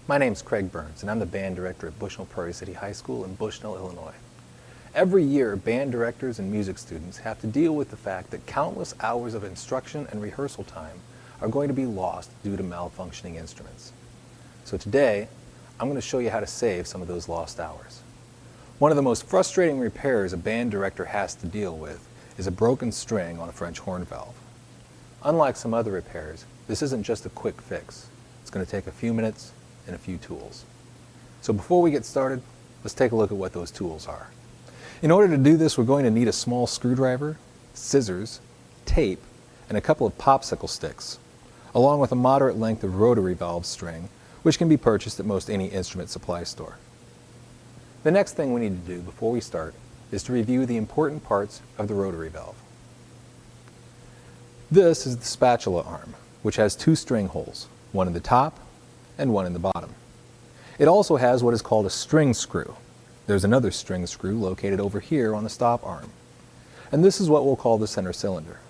My name's Craig Burns, and I'm the band director at Bushnell Prairie City High School in Bushnell, Illinois. Every year, band directors and music students have to deal with the fact that countless hours of instruction and rehearsal time are going to be lost due to malfunctioning instruments. So today, I'm going to show you how to save some of those lost hours. One of the most frustrating repairs a band director has to deal with is a broken string on a French horn valve. Unlike some other repairs, this isn't just a quick fix. It's going to take a few minutes and a few tools. So before we get started, let's take a look at what those tools are. In order to do this, we're going to need a small screwdriver, scissors, tape, and a couple of popsicle sticks, along with a moderate length of rotary valve string, which can be purchased at most any instrument supply store. The next thing we need to do before we start is to review the important parts of the rotary valve. This is the spatula arm, which has two string holes, one in the top and one in the bottom. It also has what is called a string screw. There's another string screw located over here on the stop arm. And this is what we'll call the center cylinder.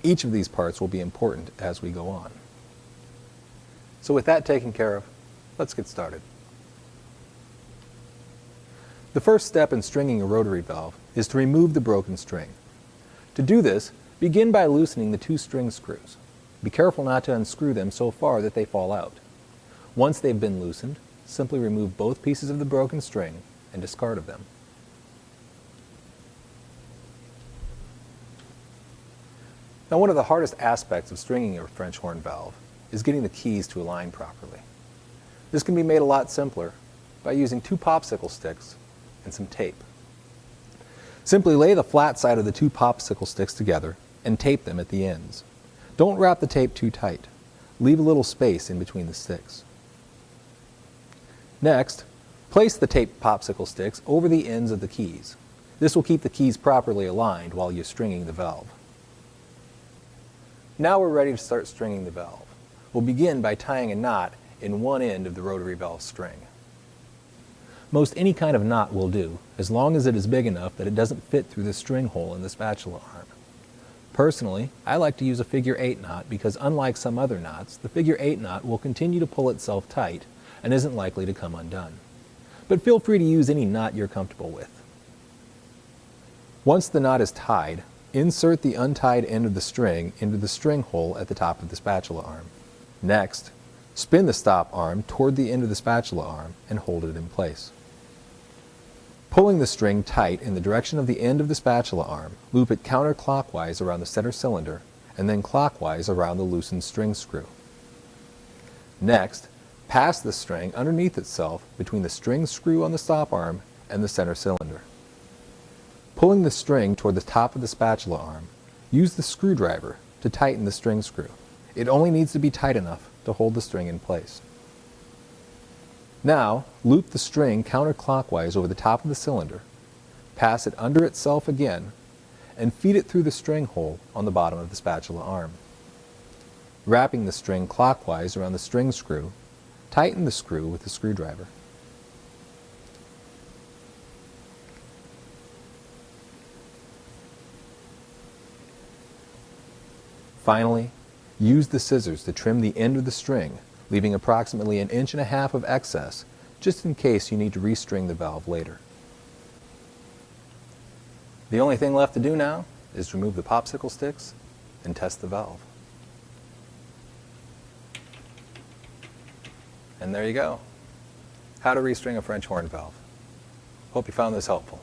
Each of these parts will be important as we go on. So with that taken care of, let's get started. The first step in stringing a rotary valve is to remove the broken string. To do this, begin by loosening the two string screws. Be careful not to unscrew them so far that they fall out. Once they've been loosened, simply remove both pieces of the broken string and discard of them. Now, one of the hardest aspects of stringing a French horn valve is getting the keys to align properly. This can be made a lot simpler by using two popsicle sticks and some tape. Simply lay the flat side of the two popsicle sticks together and tape them at the ends. Don't wrap the tape too tight. Leave a little space in between the sticks. Next, place the taped popsicle sticks over the ends of the keys. This will keep the keys properly aligned while you're stringing the valve. Now we're ready to start stringing the valve. We'll begin by tying a knot in one end of the rotary valve string. Most any kind of knot will do, as long as it is big enough that it doesn't fit through the string hole in the spatula arm. Personally, I like to use a figure 8 knot because unlike some other knots, the figure 8 knot will continue to pull itself tight and isn't likely to come undone. But feel free to use any knot you're comfortable with. Once the knot is tied, insert the untied end of the string into the string hole at the top of the spatula arm. Next, spin the stop arm toward the end of the spatula arm and hold it in place. Pulling the string tight in the direction of the end of the spatula arm, loop it counterclockwise around the center cylinder and then clockwise around the loosened string screw. Next, pass the string underneath itself between the string screw on the stop arm and the center cylinder. Pulling the string toward the top of the spatula arm, use the screwdriver to tighten the string screw. It only needs to be tight enough to hold the string in place. Now, loop the string counterclockwise over the top of the cylinder, pass it under itself again, and feed it through the string hole on the bottom of the spatula arm. Wrapping the string clockwise around the string screw, tighten the screw with the screwdriver. Finally, use the scissors to trim the end of the string, leaving approximately 1.5 inches of excess, just in case you need to restring the valve later. The only thing left to do now is remove the popsicle sticks and test the valve. And there you go. How to restring a French horn valve. Hope you found this helpful.